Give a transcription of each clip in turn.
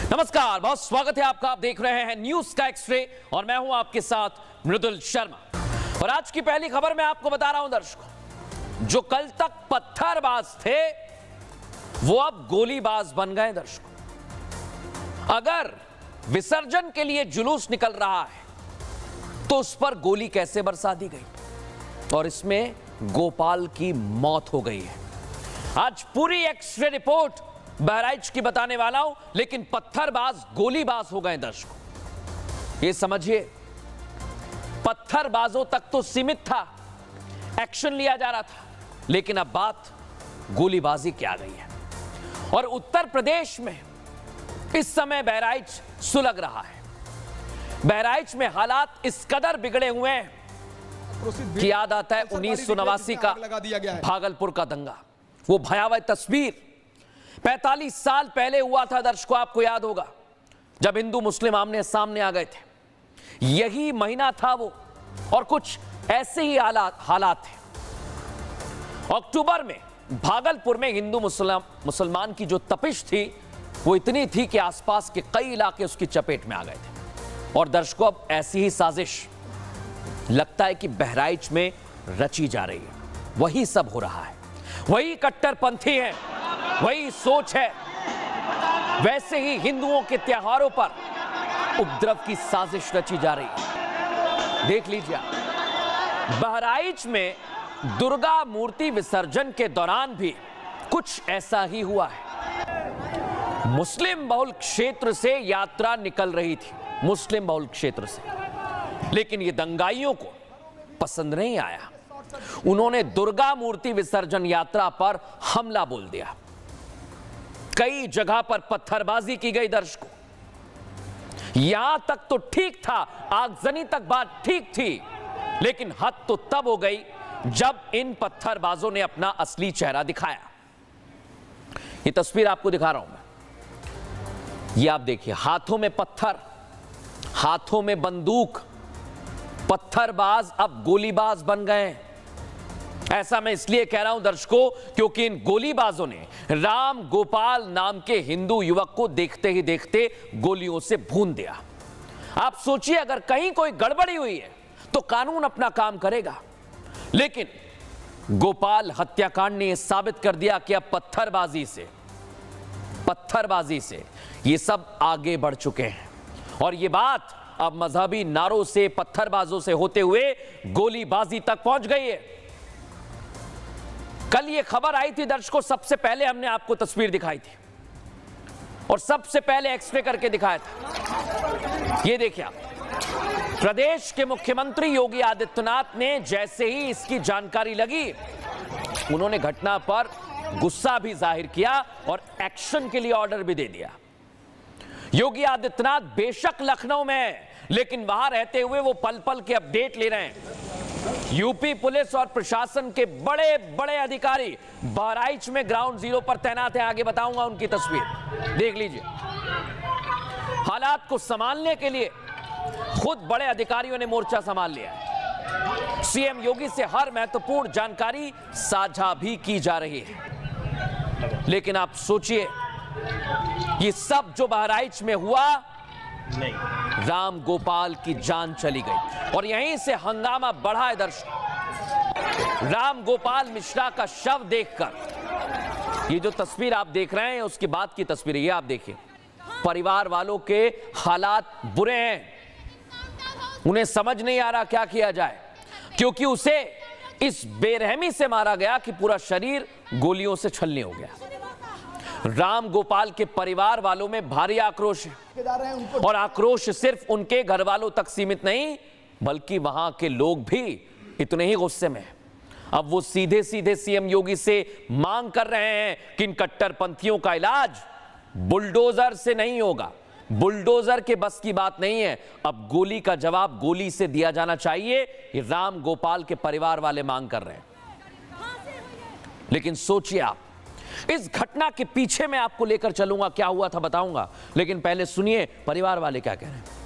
नमस्कार, बहुत स्वागत है आपका। आप देख रहे हैं न्यूज का एक्सरे और मैं हूं आपके साथ मृदुल शर्मा। और आज की पहली खबर मैं आपको बता रहा हूं दर्शकों, जो कल तक पत्थरबाज थे वो अब गोलीबाज बन गए। दर्शकों, अगर विसर्जन के लिए जुलूस निकल रहा है तो उस पर गोली कैसे बरसा दी गई और इसमें गोपाल की मौत हो गई है। आज पूरी एक्सरे रिपोर्ट बहराइच की बताने वाला हूं, लेकिन पत्थरबाज गोलीबाज हो गए। दर्शकों, ये समझिए, पत्थरबाजों तक तो सीमित था, एक्शन लिया जा रहा था, लेकिन अब बात गोलीबाजी की आ गई है। और उत्तर प्रदेश में इस समय बहराइच सुलग रहा है। बहराइच में हालात इस कदर बिगड़े हुए हैं कि याद आता है 1989 का भागलपुर का दंगा। वो भयावह तस्वीर 45 साल पहले हुआ था। दर्शकों, आपको याद होगा जब हिंदू मुस्लिम आमने सामने आ गए थे। यही महीना था वो, और कुछ ऐसे ही हालात थे। अक्टूबर में भागलपुर में हिंदू मुसलमान की जो तपिश थी वो इतनी थी कि आसपास के कई इलाके उसकी चपेट में आ गए थे। और दर्शकों, अब ऐसी ही साजिश लगता है कि बहराइच में रची जा रही है। वही सब हो रहा है, वही कट्टरपंथी है, वही सोच है। वैसे ही हिंदुओं के त्योहारों पर उपद्रव की साजिश रची जा रही है। देख लीजिए, बहराइच में दुर्गा मूर्ति विसर्जन के दौरान भी कुछ ऐसा ही हुआ है। मुस्लिम बहुल क्षेत्र से यात्रा निकल रही थी, मुस्लिम बहुल क्षेत्र से, लेकिन ये दंगाइयों को पसंद नहीं आया। उन्होंने दुर्गा मूर्ति विसर्जन यात्रा पर हमला बोल दिया। कई जगह पर पत्थरबाजी की गई। दर्शकों, यहां तक तो ठीक था, आगजनी तक बात ठीक थी, लेकिन हद तो तब हो गई जब इन पत्थरबाजों ने अपना असली चेहरा दिखाया। ये तस्वीर आपको दिखा रहा हूं मैं। ये आप देखिए, हाथों में पत्थर, हाथों में बंदूक। पत्थरबाज अब गोलीबाज बन गए। ऐसा मैं इसलिए कह रहा हूं दर्शकों, क्योंकि इन गोलीबाजों ने राम गोपाल नाम के हिंदू युवक को देखते ही देखते गोलियों से भून दिया। आप सोचिए, अगर कहीं कोई गड़बड़ी हुई है तो कानून अपना काम करेगा, लेकिन गोपाल हत्याकांड ने यह साबित कर दिया कि अब पत्थरबाजी से ये सब आगे बढ़ चुके हैं। और ये बात अब मजहबी नारों से, पत्थरबाजों से होते हुए गोलीबाजी तक पहुंच गई है। कल ये खबर आई थी दर्शकों, सबसे पहले हमने आपको तस्वीर दिखाई थी और सबसे पहले एक्सरे करके दिखाया था। ये देखिए आप, प्रदेश के मुख्यमंत्री योगी आदित्यनाथ ने जैसे ही इसकी जानकारी लगी, उन्होंने घटना पर गुस्सा भी जाहिर किया और एक्शन के लिए ऑर्डर भी दे दिया। योगी आदित्यनाथ बेशक लखनऊ में है, लेकिन वहां रहते हुए वो पल पल के अपडेट ले रहे हैं। यूपी पुलिस और प्रशासन के बड़े बड़े अधिकारी बहराइच में ग्राउंड जीरो पर तैनात हैं। आगे बताऊंगा उनकी तस्वीर, देख लीजिए। हालात को संभालने के लिए खुद बड़े अधिकारियों ने मोर्चा संभाल लिया है। सीएम योगी से हर महत्वपूर्ण जानकारी साझा भी की जा रही है। लेकिन आप सोचिए, ये सब जो बहराइच में हुआ, राम गोपाल की जान चली गई और यहीं से हंगामा बढ़ा है। दर्शक, राम गोपाल मिश्रा का शव देखकर, ये जो तस्वीर आप देख रहे हैं उसके बाद की तस्वीर, ये आप देखिए। परिवार वालों के हालात बुरे हैं, उन्हें समझ नहीं आ रहा क्या किया जाए, क्योंकि उसे इस बेरहमी से मारा गया कि पूरा शरीर गोलियों से छलनी हो गया। राम गोपाल के परिवार वालों में भारी आक्रोश है और आक्रोश सिर्फ उनके घर वालों तक सीमित नहीं, बल्कि वहां के लोग भी इतने ही गुस्से में हैं। अब वो सीधे सीधे सीएम योगी से मांग कर रहे हैं कि इन कट्टरपंथियों का इलाज बुलडोजर से नहीं होगा, बुलडोजर के बस की बात नहीं है। अब गोली का जवाब गोली से दिया जाना चाहिए, ये राम गोपाल के परिवार वाले मांग कर रहे हैं। लेकिन सोचिए आप, इस घटना के पीछे मैं आपको लेकर चलूंगा, क्या हुआ था बताऊंगा, लेकिन पहले सुनिए परिवार वाले क्या कह रहे हैं।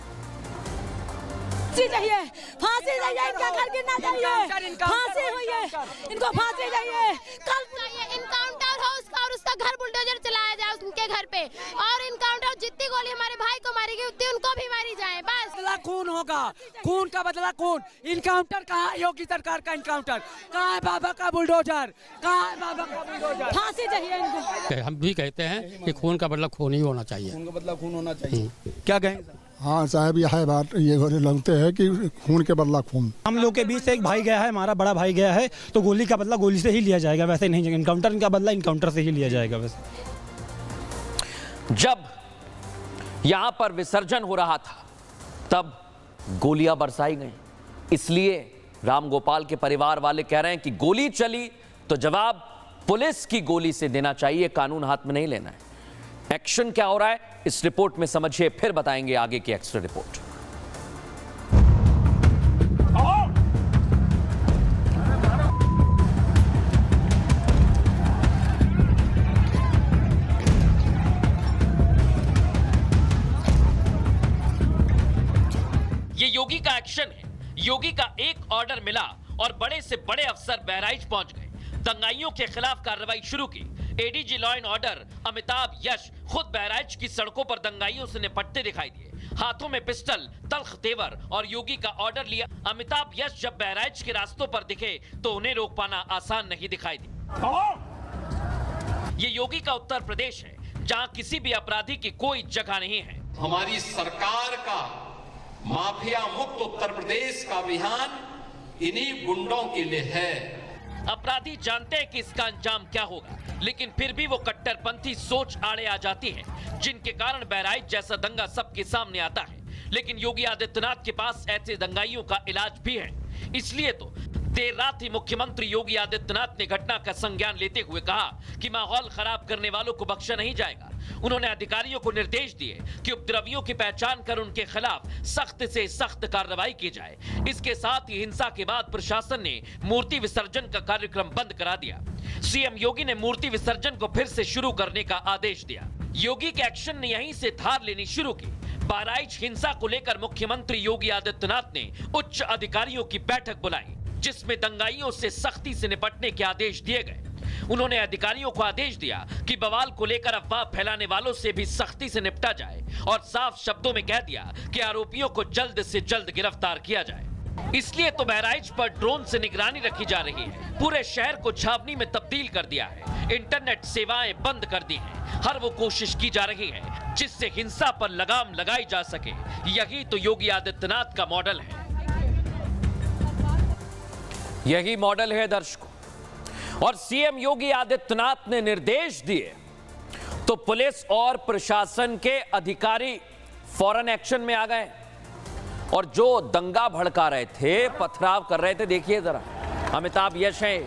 फांसी चाहिए, फांसी चाहिए, इनका घर गिरना चाहिए, फांसी हुई है, इनको फांसी चाहिए, कल इनकाउंटर हो उसका और उसका घर बुलडोजर चलाया जाए उनके घर पे, और इनकाउंटर जितनी जितनी गोली हमारे भाई को मारी गई उतनी उनको भी मारी जाए बस। बदला खून होगा, खून का बदला खून। इनकाउंटर कहाँ है? योगी सरकार का इनकाउंटर कहाँ है? बाबा का बुलडोजर कहाँ है? बाबा का बुलडोजर। फांसी चाहिए इनको। हम भी कहते हैं कि खून का बदला खून ही होना चाहिए। खून का बदला खून होना चाहिए। क्या कहें? हाँ साहब, यह है बात, ये लगते हैं कि खून के बदला खून। हम लोग के बीच से एक भाई गया है, हमारा बड़ा भाई गया है, तो गोली का बदला गोली से ही लिया जाएगा, वैसे नहीं इनकाउंटर का बदला इनकाउंटर से ही लिया जाएगा। वैसे जब यहां पर विसर्जन हो रहा था तब गोलियां बरसाई गई, इसलिए रामगोपाल के परिवार वाले कह रहे हैं कि गोली चली तो जवाब पुलिस की गोली से देना चाहिए, कानून हाथ में नहीं लेना है। एक्शन क्या हो रहा है इस रिपोर्ट में समझिए, फिर बताएंगे आगे की एक्स्ट्रा रिपोर्ट। ये योगी का एक्शन है। योगी का एक ऑर्डर मिला और बड़े से बड़े अफसर बहराइच पहुंच गए, दंगाइयों के खिलाफ कार्रवाई शुरू की। ADG law and order Amitabh Yash खुद बहराइच की सड़कों पर दंगाइयों से निपटते दिखाई दिए, हाथों में पिस्टल, तल्ख तेवर और योगी का ऑर्डर लिया। अमिताभ यश जब बहराइच के रास्तों पर दिखे तो उन्हें रोक पाना आसान नहीं दिखाई दिया। ये योगी का उत्तर प्रदेश है, जहां किसी भी अपराधी की कोई जगह नहीं है। हमारी सरकार का माफिया मुक्त उत्तर प्रदेश का अभियान इन्हीं गुंडों के लिए है। अपराधी जानते हैं कि इसका अंजाम क्या होगा, लेकिन फिर भी वो कट्टरपंथी सोच आड़े आ जाती है, जिनके कारण बहराइच जैसा दंगा सबके सामने आता है। लेकिन योगी आदित्यनाथ के पास ऐसे दंगाइयों का इलाज भी है। इसलिए तो देर रात ही मुख्यमंत्री योगी आदित्यनाथ ने घटना का संज्ञान लेते हुए कहा कि माहौल खराब करने वालों को बख्शा नहीं जाएगा। उन्होंने अधिकारियों को निर्देश दिए कि उपद्रवियों की पहचान कर उनके खिलाफ सख्त से सख्त कार्रवाई की जाए। इसके साथ ही हिंसा के बाद प्रशासन ने मूर्ति विसर्जन का कार्यक्रम बंद करा दिया। सीएम योगी ने मूर्ति विसर्जन को फिर से शुरू करने का आदेश दिया। योगी के एक्शन ने यहीं से धार लेनी शुरू की। बहराइच हिंसा को लेकर मुख्यमंत्री योगी आदित्यनाथ ने उच्च अधिकारियों की बैठक बुलाई, जिसमें दंगाइयों से सख्ती से निपटने के आदेश दिए गए। उन्होंने अधिकारियों को आदेश दिया कि बवाल को लेकर अफवाह फैलाने वालों से भी सख्ती से निपटा जाए और साफ शब्दों में कह दिया कि आरोपियों को जल्द से जल्द गिरफ्तार किया जाए। इसलिए तो बहराइच पर ड्रोन से निगरानी रखी जा रही है। पूरे शहर को छावनी में तब्दील कर दिया है। इंटरनेट सेवाएं बंद कर दी हैं। हर वो कोशिश की जा रही है जिससे हिंसा पर लगाम लगाई जा सके। यही तो योगी आदित्यनाथ का मॉडल है। यही मॉडल है दर्शकों। और सीएम योगी आदित्यनाथ ने निर्देश दिए तो पुलिस और प्रशासन के अधिकारी फौरन एक्शन में आ गए और जो दंगा भड़का रहे थे, पथराव कर रहे थे, देखिए जरा, अमिताभ यश है।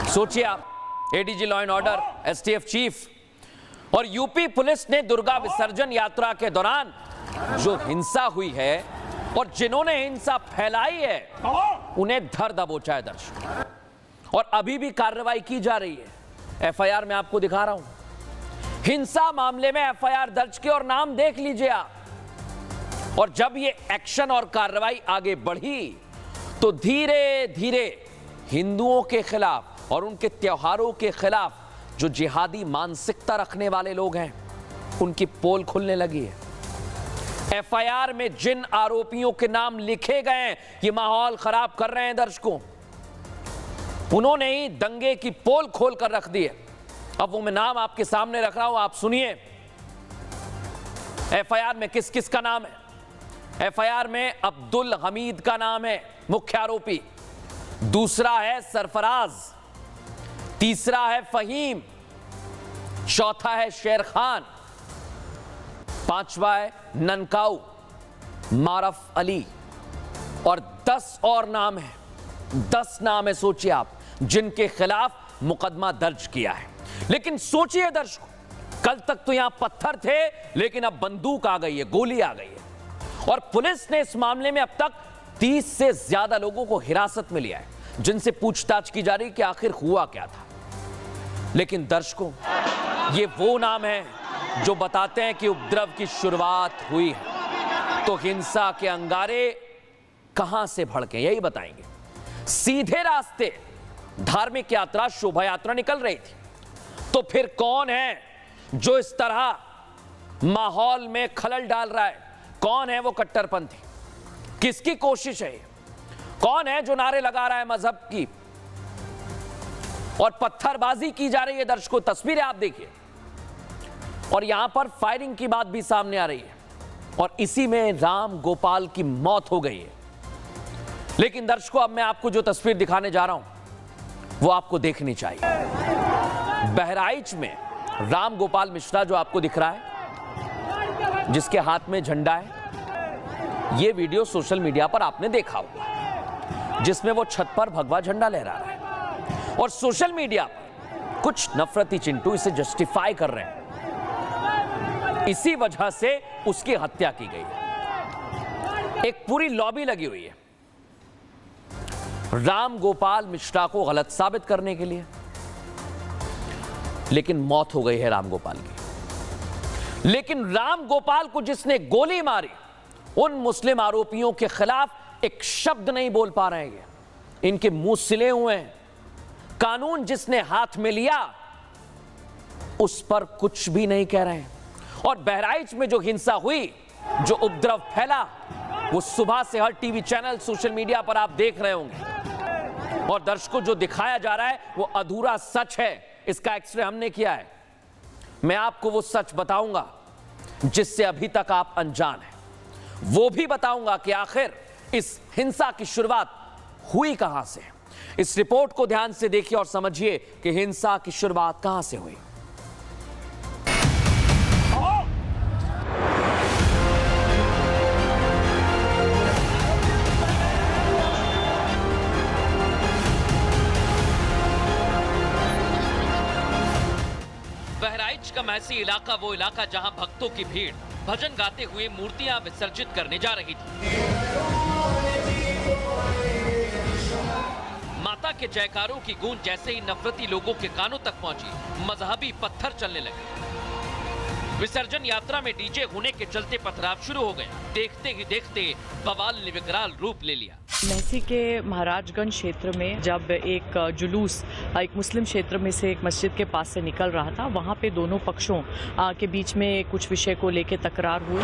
सोचिए आप, ADG law and order, STF chief और यूपी पुलिस ने दुर्गा विसर्जन यात्रा के दौरान जो हिंसा हुई है और जिन्होंने हिंसा फैलाई है उन्हें धर दबोचा है दर्शक। और अभी भी कार्रवाई की जा रही है। एफआईआर में आपको दिखा रहा हूं, हिंसा मामले में एफआईआर दर्ज की और नाम देख लीजिए आप। और जब ये एक्शन और कार्रवाई आगे बढ़ी तो धीरे धीरे हिंदुओं के खिलाफ और उनके त्योहारों के खिलाफ जो जिहादी मानसिकता रखने वाले लोग हैं उनकी पोल खुलने लगी है। एफआईआर में जिन आरोपियों के नाम लिखे गए हैं ये माहौल खराब कर रहे हैं दर्शकों, उन्होंने ही दंगे की पोल खोल कर रख दी है। अब वो मैं नाम आपके सामने रख रहा हूं, आप सुनिए। एफआईआर में किस किस का नाम है? एफआईआर में अब्दुल हमीद का नाम है मुख्य आरोपी, दूसरा है सरफराज, तीसरा है फहीम, चौथा है शेर खान, पांचवा है ननकाऊ, मारफ अली और 10 और नाम है। 10 नाम है, सोचिए आप, जिनके खिलाफ मुकदमा दर्ज किया है। लेकिन सोचिए दर्शकों, कल तक तो यहां पत्थर थे, लेकिन अब बंदूक आ गई है, गोली आ गई है। और पुलिस ने इस मामले में अब तक 30 से ज्यादा लोगों को हिरासत में लिया है, जिनसे पूछताछ की जा रही कि आखिर हुआ क्या था। लेकिन दर्शकों, ये वो नाम है जो बताते हैं कि उपद्रव की शुरुआत हुई है तो हिंसा के अंगारे कहां से भड़के, यही बताएंगे। सीधे रास्ते धार्मिक यात्रा, शोभा यात्रा निकल रही थी, तो फिर कौन है जो इस तरह माहौल में खलल डाल रहा है? कौन है वो कट्टरपंथी? किसकी कोशिश है? कौन है जो नारे लगा रहा है मजहब की और पत्थरबाजी की जा रही है? दर्शकों, तस्वीरें आप देखिए, और यहां पर फायरिंग की बात भी सामने आ रही है, और इसी में राम गोपाल की मौत हो गई है। लेकिन दर्शकों, अब मैं आपको जो तस्वीर दिखाने जा रहा हूं वो आपको देखनी चाहिए। बहराइच में राम गोपाल मिश्रा जो आपको दिख रहा है, जिसके हाथ में झंडा है, यह वीडियो सोशल मीडिया पर आपने देखा होगा, जिसमें वो छत पर भगवा झंडा लहरा रहा है, और सोशल मीडिया पर कुछ नफरती चिंटू इसे जस्टिफाई कर रहे हैं। इसी वजह से उसकी हत्या की गई है। एक पूरी लॉबी लगी हुई है राम गोपाल मिश्रा को गलत साबित करने के लिए, लेकिन मौत हो गई है राम गोपाल की। लेकिन राम गोपाल को जिसने गोली मारी, उन मुस्लिम आरोपियों के खिलाफ एक शब्द नहीं बोल पा रहे हैं। इनके मुंह सिले हुए हैं। कानून जिसने हाथ में लिया उस पर कुछ भी नहीं कह रहे हैं। और बहराइच में जो हिंसा हुई, जो उपद्रव फैला, वो सुबह से हर टीवी चैनल, सोशल मीडिया पर आप देख रहे होंगे। और दर्शकों, जो दिखाया जा रहा है वो अधूरा सच है। इसका एक्सरे हमने किया है। मैं आपको वो सच बताऊंगा जिससे अभी तक आप अनजान हैं। वो भी बताऊंगा कि आखिर इस हिंसा की शुरुआत हुई कहां से। इस रिपोर्ट को ध्यान से देखिए और समझिए कि हिंसा की शुरुआत कहां से हुई। बहराइच का महसी इलाका वो इलाका जहां भक्तों की भीड़ भजन गाते हुए मूर्तियां विसर्जित करने जा रही थी। माता के जयकारों की गूंज जैसे ही नफरती लोगों के कानों तक पहुंची, मजहबी पत्थर चलने लगे। विसर्जन यात्रा में डीजे होने के चलते पथराव शुरू हो गया। देखते ही देखते बवाल ने विकराल रूप ले लिया। महसी के महाराजगंज क्षेत्र में जब एक जुलूस एक मुस्लिम क्षेत्र में से एक मस्जिद के पास से निकल रहा था, वहां पे दोनों पक्षों के बीच में कुछ विषय को लेकर तकरार हुई।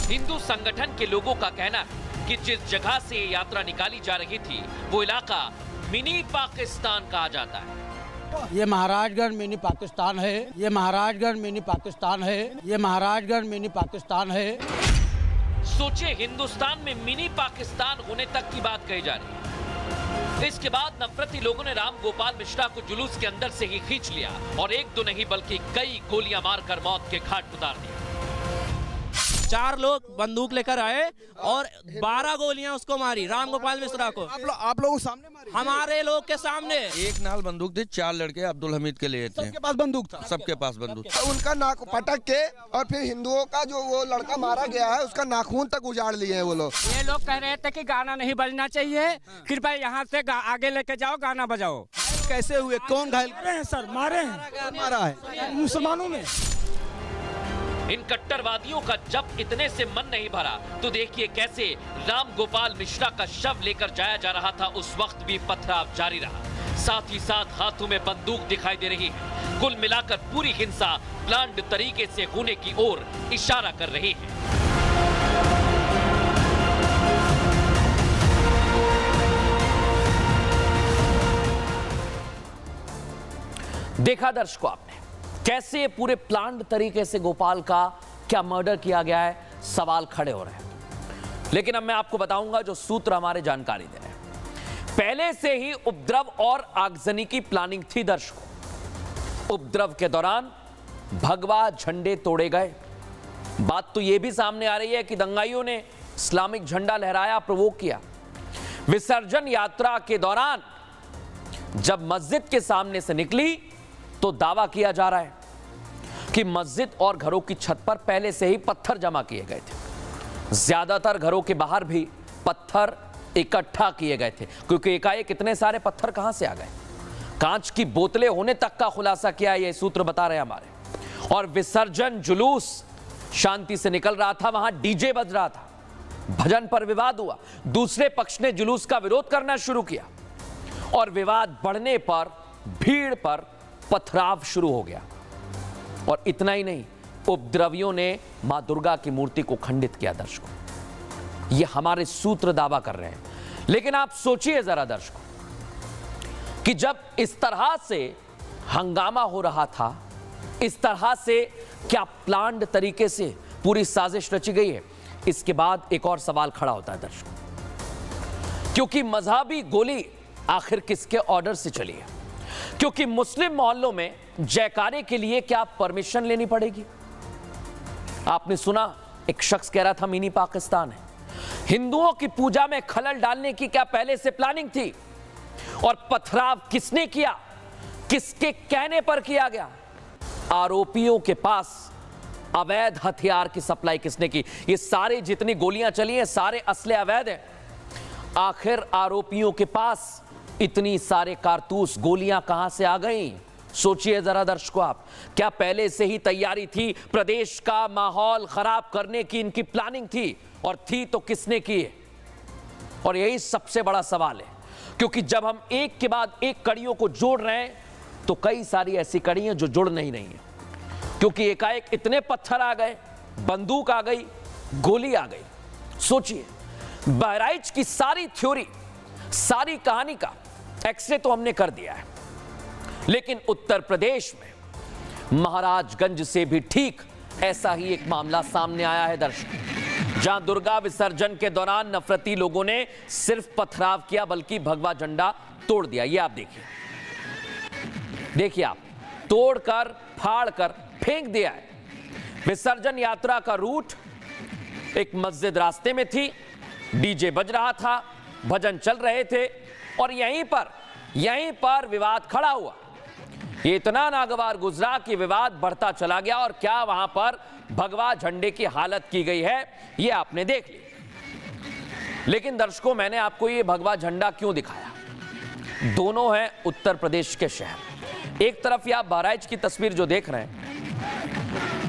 हिंदू संगठन के लोगों का कहना है कि जिस जगह से ये यात्रा निकाली जा रही थी वो इलाका मिनी पाकिस्तान कहा जाता है। ये महाराजगंज मिनी पाकिस्तान है। ये महाराजगंज मिनी पाकिस्तान है। ये महाराजगंज मिनी पाकिस्तान है। सोचिए, हिंदुस्तान में मिनी पाकिस्तान होने तक की बात कही जा रही है। इसके बाद नफरती लोगों ने राम गोपाल मिश्रा को जुलूस के अंदर से ही खींच लिया और एक दो नहीं बल्कि कई गोलियां मारकर मौत के घाट उतार दिया। 4 लोग बंदूक लेकर आए और 12 गोलियां उसको मारी, राम गोपाल मिश्रा को। आप लोगों सामने मारी? हमारे लोग के सामने। एक नाल बंदूक थी, 4 लड़के अब्दुल हमीद के लिए थे। सबके पास बंदूक था? सबके पास बंदूक था। उनका नाक पटक के और फिर हिंदुओं का जो वो लड़का मारा गया है उसका नाखून तक उजाड़ लिए हैं वो लोग। ये लोग कह रहे थे कि गाना नहीं बजना चाहिए, कृपया यहाँ से आगे लेके जाओ, गाना बजाओ। कैसे हुए? कौन घायल? सर मारे हैं। मारा है मुसलमानों ने। इन कट्टरवादियों का जब इतने से मन नहीं भरा तो देखिए कैसे राम गोपाल मिश्रा का शव लेकर जाया जा रहा था। उस वक्त भी पथराव जारी रहा, साथ ही साथ हाथों में बंदूक दिखाई दे रही है। कुल मिलाकर पूरी हिंसा प्लान्ड तरीके से होने की ओर इशारा कर रही है। देखा दर्शकों आपने कैसे पूरे प्लान्ड तरीके से गोपाल का क्या मर्डर किया गया है। सवाल खड़े हो रहे हैं, लेकिन अब मैं आपको बताऊंगा जो सूत्र हमारे जानकारी दे रहे हैं। पहले से ही उपद्रव और आगजनी की प्लानिंग थी दर्शकों। उपद्रव के दौरान भगवा झंडे तोड़े गए। बात तो यह भी सामने आ रही है कि दंगाइयों ने इस्लामिक झंडा लहराया, प्रोवोक किया। विसर्जन यात्रा के दौरान जब मस्जिद के सामने से निकली तो दावा किया जा रहा है कि मस्जिद और घरों की छत पर पहले से ही पत्थर जमा किए गए थे। ज्यादातर घरों के बाहर भी पत्थर इकट्ठा किए गए थे, क्योंकि एकाएक इतने सारे पत्थर कहां से आ गए। कांच की बोतलें होने तक का खुलासा किया ये सूत्र बता रहे हैं हमारे। और विसर्जन जुलूस शांति से निकल रहा था, वहां डीजे बज रहा था, भजन पर विवाद हुआ। दूसरे पक्ष ने जुलूस का विरोध करना शुरू किया और विवाद बढ़ने पर भीड़ पर पथराव शुरू हो गया। और इतना ही नहीं, उपद्रवियों ने मां दुर्गा की मूर्ति को खंडित किया। दर्शकों, ये हमारे सूत्र दावा कर रहे हैं, लेकिन आप सोचिए जरा दर्शकों कि जब इस तरह से हंगामा हो रहा था, इस तरह से क्या प्लान्ड तरीके से पूरी साजिश रची गई है, इसके बाद एक और सवाल खड़ा होता है दर्शकों, क्योंकि मजहबी गोली आखिर किसके ऑर्डर से चली है? क्योंकि मुस्लिम मोहल्लों में जयकारे के लिए क्या परमिशन लेनी पड़ेगी? आपने सुना एक शख्स कह रहा था मिनी पाकिस्तान है। हिंदुओं की पूजा में खलल डालने की क्या पहले से प्लानिंग थी? और पथराव किसने किया? किसके कहने पर किया गया? आरोपियों के पास अवैध हथियार की सप्लाई किसने की? ये सारे जितनी गोलियां चली हैं सारे असले अवैध हैं। आखिर आरोपियों के पास इतनी सारे कारतूस गोलियां कहां से आ गई? सोचिए जरा दर्शकों आप, क्या पहले से ही तैयारी थी? प्रदेश का माहौल खराब करने की इनकी प्लानिंग थी, और थी तो किसने की है? और यही सबसे बड़ा सवाल है, क्योंकि जब हम एक के बाद एक कड़ियों को जोड़ रहे हैं तो कई सारी ऐसी कड़ियां जो जुड़ नहीं रही हैं, क्योंकि एकाएक इतने पत्थर आ गए, बंदूक आ गई, गोली आ गई। सोचिए, बहराइच की सारी थ्योरी, सारी कहानी का एक्सरे तो हमने कर दिया है, लेकिन उत्तर प्रदेश में महाराजगंज से भी ठीक ऐसा ही एक मामला सामने आया है दर्शकों, जहां दुर्गा विसर्जन के दौरान नफरती लोगों ने सिर्फ पथराव किया बल्कि भगवा झंडा तोड़ दिया। ये आप देखिए आप, तोड़कर फाड़कर फेंक दिया है। विसर्जन यात्रा का रूट एक मस्जिद रास्ते में थी, डीजे बज रहा था, भजन चल रहे थे, और यहीं पर विवाद खड़ा हुआ। ये इतना नागवार गुजरा कि विवाद बढ़ता चला गया, और क्या वहां पर भगवा झंडे की हालत की गई है ये आपने देख ली। लेकिन दर्शकों, मैंने आपको ये भगवा झंडा क्यों दिखाया? दोनों हैं उत्तर प्रदेश के शहर। एक तरफ ये आप बहराइच की तस्वीर जो देख रहे हैं,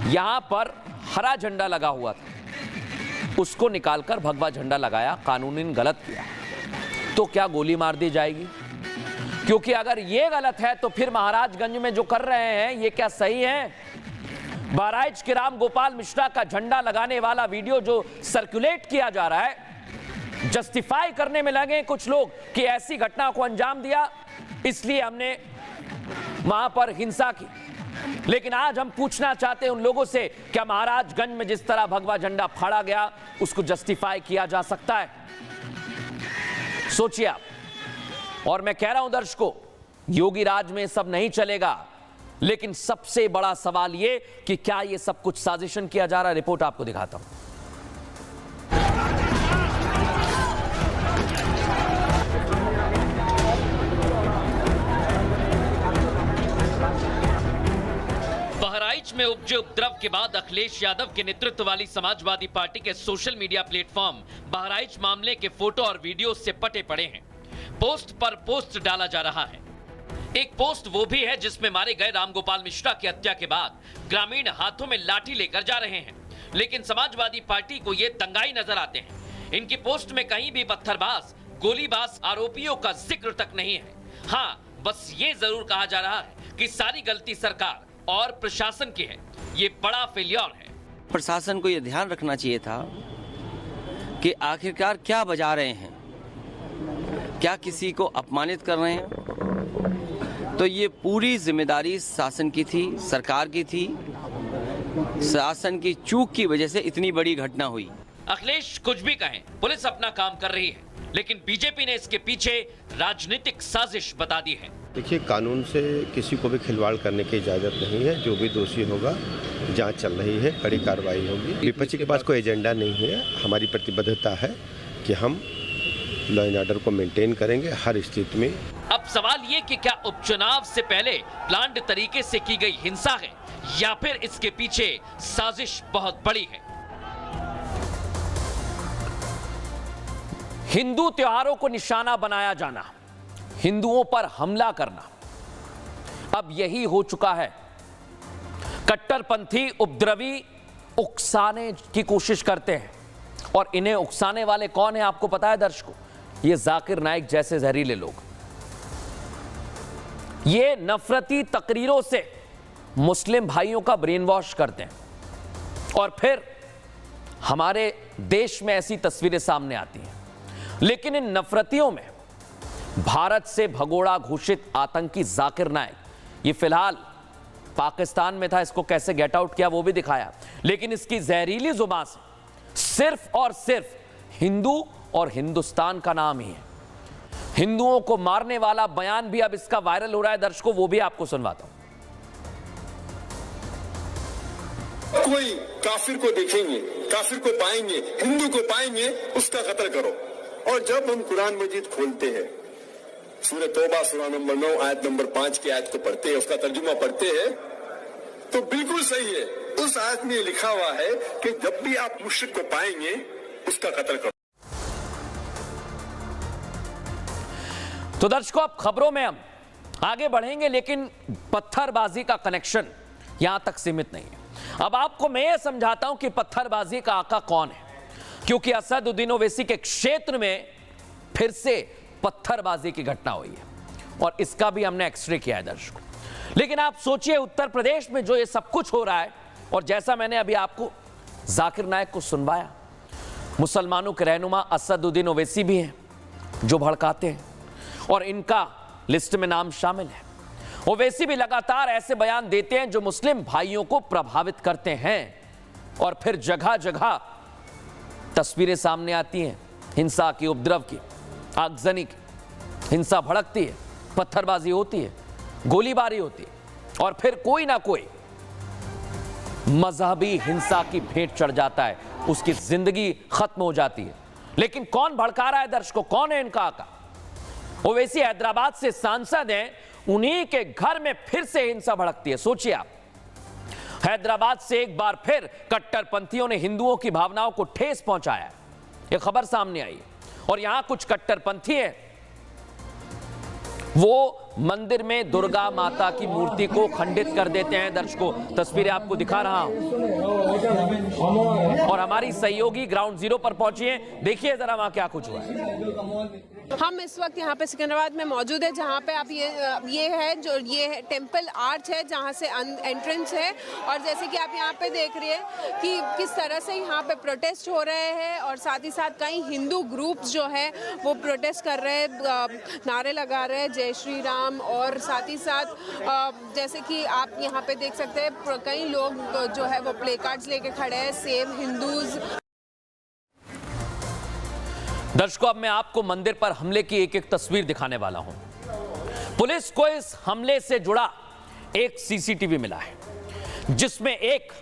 यहां पर हरा झंडा लगा हुआ था, उसको निकालकर भगवा झंडा लगाया, कानूनन गलत किया। तो क्या गोली मार दी जाएगी? क्योंकि अगर ये गलत है तो फिर महाराजगंज में जो कर रहे हैं ये क्या सही है? बहराइच के राम गोपाल मिश्रा का झंडा लगाने वाला वीडियो जो सर्कुलेट किया जा रहा है, जस्टिफाई करने में लगे कुछ लोग कि ऐसी घटना को अंजाम दिया इसलिए हमने वहां पर हिंसा की। लेकिन आज हम पूछना चाहते हैं उन लोगों से, क्या महाराजगंज में जिस तरह भगवा झंडा फाड़ा गया उसको जस्टिफाई किया जा सकता है? सोचिए आप। और मैं कह रहा हूं दर्शकों, योगी राज में सब नहीं चलेगा, लेकिन सबसे बड़ा सवाल ये कि क्या ये सब कुछ साजिशन किया जा रहा है? रिपोर्ट आपको दिखाता हूं। बहराइच में उपजे उपद्रव के बाद अखिलेश यादव के नेतृत्व वाली समाजवादी पार्टी के सोशल मीडिया प्लेटफॉर्म बहराइच मामले के फोटो और वीडियो से पटे पड़े हैं। पोस्ट पर पोस्ट डाला जा रहा है। एक पोस्ट वो भी है जिसमें मारे गए रामगोपाल मिश्रा की हत्या के बाद ग्रामीण हाथों में लाठी लेकर जा रहे हैं, लेकिन समाजवादी पार्टी को ये दंगाई नजर आते हैं। इनकी पोस्ट में कहीं भी पत्थरबाज, गोलीबाज आरोपियों का जिक्र तक नहीं है। हाँ, बस ये जरूर कहा जा रहा है कि सारी गलती सरकार और प्रशासन की है। ये बड़ा फेलियर है। प्रशासन को यह ध्यान रखना चाहिए था कि आखिरकार क्या बजा रहे हैं, क्या किसी को अपमानित कर रहे हैं। तो ये पूरी जिम्मेदारी शासन की थी, सरकार की थी। शासन की चूक की वजह से इतनी बड़ी घटना हुई। अखिलेश कुछ भी कहें, पुलिस अपना काम कर रही है, लेकिन बीजेपी ने इसके पीछे राजनीतिक साजिश बता दी है। देखिए, कानून से किसी को भी खिलवाड़ करने की इजाजत नहीं है। जो भी दोषी होगा, जांच चल रही है, कड़ी कार्रवाई होगी। विपक्ष के पास कोई एजेंडा नहीं है। हमारी प्रतिबद्धता है कि हम लॉ एंड ऑर्डर को मेंटेन करेंगे हर स्थिति में। अब सवाल ये कि क्या उपचुनाव से पहले प्लान्ड तरीके से की गई हिंसा है या फिर इसके पीछे साजिश बहुत बड़ी है। हिंदू त्योहारों को निशाना बनाया जाना, हिंदुओं पर हमला करना, अब यही हो चुका है। कट्टरपंथी उपद्रवी उकसाने की कोशिश करते हैं, और इन्हें उकसाने वाले कौन है आपको पता है दर्शकों? ये जाकिर नाइक जैसे जहरीले लोग। ये नफरती तकरीरों से मुस्लिम भाइयों का ब्रेन वॉश करते हैं और फिर हमारे देश में ऐसी तस्वीरें सामने आती हैं। लेकिन इन नफरतियों में भारत से भगोड़ा घोषित आतंकी जाकिर नायक, ये फिलहाल पाकिस्तान में था, इसको कैसे गेट आउट किया वो भी दिखाया, लेकिन इसकी जहरीली जुबान से सिर्फ और सिर्फ हिंदू और हिंदुस्तान का नाम ही है। हिंदुओं को मारने वाला बयान भी अब इसका वायरल हो रहा है दर्शकों, वो भी आपको सुनवाता हूं। कोई काफिर को देखेंगे, काफिर को पाएंगे, हिंदू को पाएंगे, उसका कत्ल करो। और जब हम कुरान मजीद खोलते हैं, सूरह तौबा सूरह नंबर 9 आयत नंबर 5 की आयत को पढ़ते हैं, उसका तर्जुमा पढ़ते हैं, तो बिल्कुल सही है। उस आयत में लिखा हुआ है कि जब भी आप मुश्रिक को पाएंगे, उसका कत्ल करो। तो दर्शकों, अब खबरों में हम आगे बढ़ेंगे, लेकिन पत्थरबाजी का कनेक्शन यहां तक सीमित नहीं है। अब आपको मैं यह समझाता हूं कि पत्थरबाजी का आका कौन है, क्योंकि असदुद्दीन ओवैसी के क्षेत्र में फिर से पत्थरबाजी की घटना हुई है और इसका भी हमने एक्सरे किया है दर्शकों। लेकिन आप सोचिए, उत्तर प्रदेश में जो ये सब कुछ हो रहा है, और जैसा मैंने अभी आपको जाकिर नायक को सुनवाया, मुसलमानों के रहनुमा असदुद्दीन ओवैसी भी हैं जो भड़काते हैं और इनका लिस्ट में नाम शामिल है। ओवैसी भी लगातार ऐसे बयान देते हैं जो मुस्लिम भाइयों को प्रभावित करते हैं और फिर जगह जगह तस्वीरें सामने आती हैं हिंसा की, उपद्रव की, आगजनी की। हिंसा भड़कती है, पत्थरबाजी होती है, गोलीबारी होती है और फिर कोई ना कोई मजहबी हिंसा की भेंट चढ़ जाता है, उसकी जिंदगी खत्म हो जाती है। लेकिन कौन भड़का रहा है दर्शकों, कौन है इनका आका? ओवैसी हैदराबाद से सांसद हैं, उन्हीं के घर में फिर से हिंसा भड़कती है। सोचिए आप, हैदराबाद से एक बार फिर कट्टरपंथियों ने हिंदुओं की भावनाओं को ठेस पहुंचाया है। यह खबर सामने आई है और यहां कुछ कट्टरपंथी हैं, वो मंदिर में दुर्गा माता की मूर्ति को खंडित कर देते हैं। दर्शकों, तस्वीरें आपको दिखा रहा हूं और हमारी सहयोगी ग्राउंड जीरो पर पहुंची हैं। देखिए जरा वहां क्या कुछ हुआ है। हम इस वक्त यहाँ पे सिकंदराबाद में मौजूद है, जहाँ पे आप ये है टेम्पल आर्च है, जहाँ से एंट्रेंस है। और जैसे कि आप यहाँ पे देख रहे हैं कि किस तरह से यहाँ पे प्रोटेस्ट हो रहे हैं और साथ ही साथ कई हिंदू ग्रुप्स जो है वो प्रोटेस्ट कर रहे हैं, नारे लगा रहे हैं जय श्री राम। और साथ ही साथ जैसे कि आप यहाँ पे देख सकते हैं कई लोग जो है वो प्ले कार्ड्स लेके खड़े हैं, सेव हिंदूज। दर्शकों, अब मैं आपको मंदिर पर हमले की एक एक तस्वीर दिखाने वाला हूं। पुलिस को इस हमले से जुड़ा एक सीसीटीवी मिला है जिसमें एक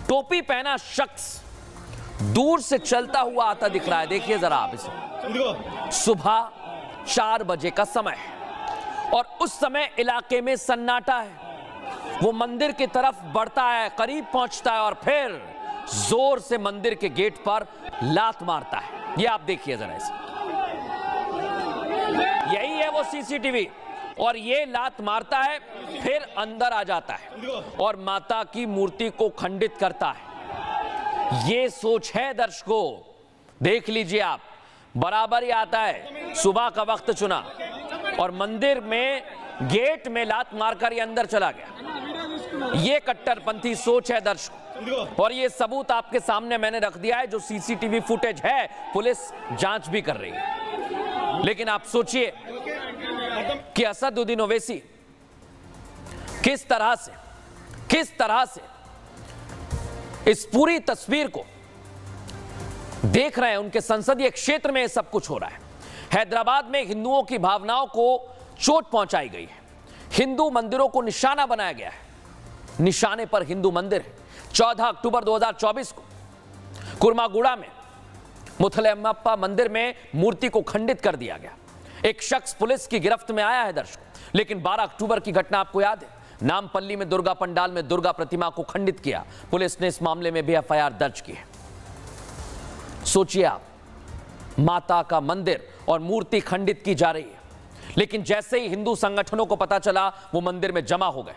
टोपी पहना शख्स दूर से चलता हुआ आता दिख रहा है। देखिए जरा आप इसे। सुबह 4 बजे का समय है और उस समय इलाके में सन्नाटा है। वो मंदिर की तरफ बढ़ता है, करीब पहुंचता है और फिर जोर से मंदिर के गेट पर लात मारता है। ये आप देखिए जरा इसे। यही है वो सीसीटीवी और ये लात मारता है, फिर अंदर आ जाता है और माता की मूर्ति को खंडित करता है। ये सोच है दर्शकों, देख लीजिए आप। बराबर ही आता है, सुबह का वक्त चुना और मंदिर में गेट में लात मारकर ये अंदर चला गया। ये कट्टरपंथी सोच है दर्शकों और ये सबूत आपके सामने मैंने रख दिया है, जो सीसीटीवी फुटेज है। पुलिस जांच भी कर रही है। लेकिन आप सोचिए कि असदुद्दीन ओवैसी किस तरह से इस पूरी तस्वीर को देख रहे हैं। उनके संसदीय क्षेत्र में सब कुछ हो रहा है। हैदराबाद में हिंदुओं की भावनाओं को चोट पहुंचाई गई है। हिंदू मंदिरों को निशाना बनाया गया है। निशाने पर हिंदू मंदिर है। 14 अक्टूबर 2024 को कुर्मागुड़ा में मुथलयम्मप्पा मंदिर में मूर्ति को खंडित कर दिया गया। एक शख्स पुलिस की गिरफ्त में आया है दर्शकों। लेकिन 12 अक्टूबर की घटना आपको याद है, नामपल्ली में दुर्गा पंडाल में दुर्गा प्रतिमा को खंडित किया। पुलिस ने इस मामले में भी एफआईआर दर्ज की है। सोचिए आप, माता का मंदिर और मूर्ति खंडित की जा रही है, लेकिन जैसे ही हिंदू संगठनों को पता चला वो मंदिर में जमा हो गए।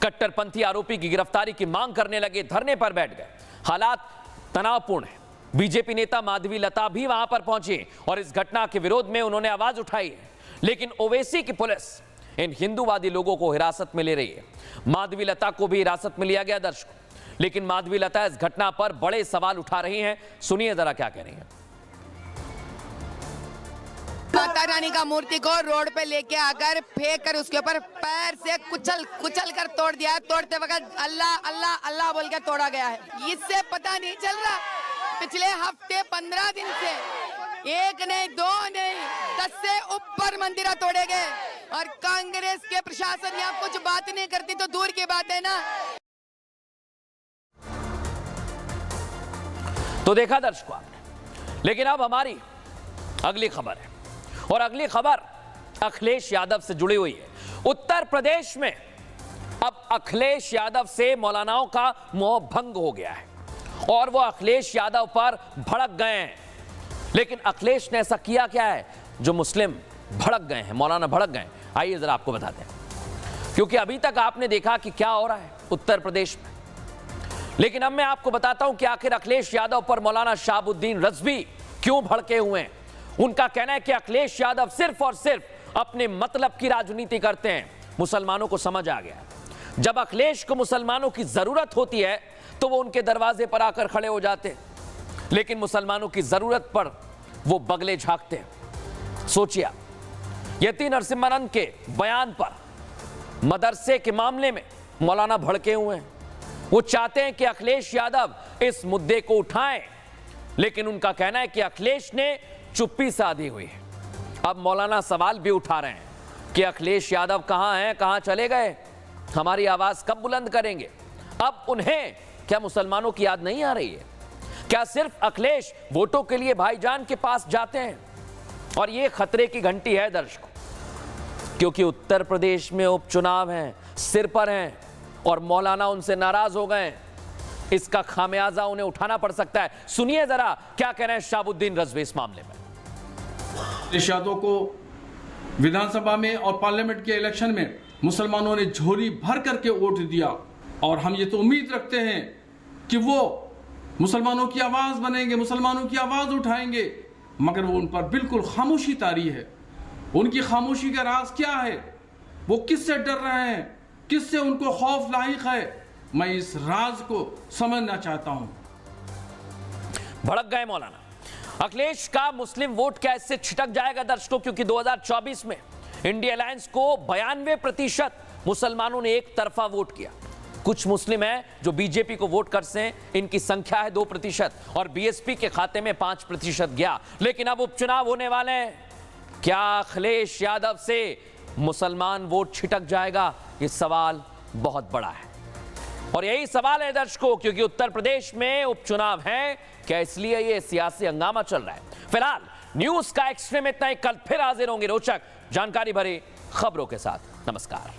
कट्टरपंथी आरोपी की गिरफ्तारी की मांग करने लगे, धरने पर बैठ गए। हालात तनावपूर्ण है। बीजेपी नेता माधवी लता भी वहां पर पहुंची और इस घटना के विरोध में उन्होंने आवाज उठाई है। लेकिन ओवैसी की पुलिस इन हिंदूवादी लोगों को हिरासत में ले रही है। माधवी लता को भी हिरासत में लिया गया दर्शकों, लेकिन माधवी लता इस घटना पर बड़े सवाल उठा रही हैं। सुनिए जरा क्या कह रही हैं। माता रानी का मूर्ति को रोड पे लेके आकर फेंक कर उसके ऊपर पैर से कुचल कर तोड़ दिया है। तोड़ते वक्त अल्लाह अल्लाह अल्लाह बोल के तोड़ा गया है। इससे पता नहीं चल रहा पिछले हफ्ते 15 दिन से एक नहीं, दो नहीं, 10 से ऊपर मंदिर तोड़े गए और कांग्रेस के प्रशासन यहाँ कुछ बात नहीं करती तो दूर की बात है ना। तो देखा दर्शकों आपने, लेकिन अब हमारी अगली खबर है और अगली खबर अखिलेश यादव से जुड़ी हुई है। उत्तर प्रदेश में अब अखिलेश यादव से मौलानाओं का मोह भंग हो गया है और वो अखिलेश यादव पर भड़क गए हैं। लेकिन अखिलेश ने ऐसा किया क्या है जो मुस्लिम भड़क गए हैं, मौलाना भड़क गए? आइए जरा आपको बताते हैं, क्योंकि अभी तक आपने देखा कि क्या हो रहा है उत्तर प्रदेश में, लेकिन अब मैं आपको बताता हूं कि आखिर अखिलेश यादव पर मौलाना शहाबुद्दीन रिजवी क्यों भड़के हुए हैं। उनका कहना है कि अखिलेश यादव सिर्फ और सिर्फ अपने मतलब की राजनीति करते हैं। मुसलमानों को समझ आ गया, जब अखिलेश को मुसलमानों की जरूरत होती है तो वो उनके दरवाजे पर आकर खड़े हो जाते हैं, लेकिन मुसलमानों की जरूरत पर वो बगले झांकते हैं। सोचिए, यती नरसिम्हानंद के बयान पर मदरसे के मामले में मौलाना भड़के हुए हैं। वो चाहते हैं कि अखिलेश यादव इस मुद्दे को उठाएं, लेकिन उनका कहना है कि अखिलेश ने चुप्पी साधी हुई है। अब मौलाना सवाल भी उठा रहे हैं कि अखिलेश यादव कहां हैं, कहां चले गए, हमारी आवाज कब बुलंद करेंगे। अब उन्हें क्या मुसलमानों की याद नहीं आ रही है? क्या सिर्फ अखिलेश वोटों के लिए भाईजान के पास जाते हैं? और यह खतरे की घंटी है दर्शकों, क्योंकि उत्तर प्रदेश में उपचुनाव हैं, सिर पर हैं और मौलाना उनसे नाराज हो गए। इसका खामियाजा उन्हें उठाना पड़ सकता है। सुनिए जरा क्या कह रहे हैं शहाबुद्दीन रिजवी इस मामले में। अखिलेश यादव को विधानसभा में और पार्लियामेंट के इलेक्शन में मुसलमानों ने झोली भर करके वोट दिया और हम ये तो उम्मीद रखते हैं कि वो मुसलमानों की आवाज बनेंगे, मुसलमानों की आवाज उठाएंगे, मगर वो उन पर बिल्कुल खामोशी तारी है। उनकी खामोशी का राज क्या है? वो किससे डर रहे हैं, किससे उनको खौफ लाहिक है? मैं इस राज को समझना चाहता हूं। भड़क गए मौलाना। अखिलेश का मुस्लिम वोट क्या इससे छिटक जाएगा दर्शकों? क्योंकि 2024 में इंडिया अलायंस को 92% मुसलमानों ने एक तरफा वोट किया। कुछ मुस्लिम हैं जो बीजेपी को वोट करते हैं, इनकी संख्या है 2% और बीएसपी के खाते में 5% गया। लेकिन अब उपचुनाव होने वाले हैं, क्या अखिलेश यादव से मुसलमान वोट छिटक जाएगा? ये सवाल बहुत बड़ा है और यही सवाल है दर्शकों, क्योंकि उत्तर प्रदेश में उपचुनाव है, क्या इसलिए ये सियासी हंगामा चल रहा है। फिलहाल न्यूज का एक्सट्रीम इतना ही, कल फिर हाजिर होंगे रोचक जानकारी भरी खबरों के साथ। नमस्कार।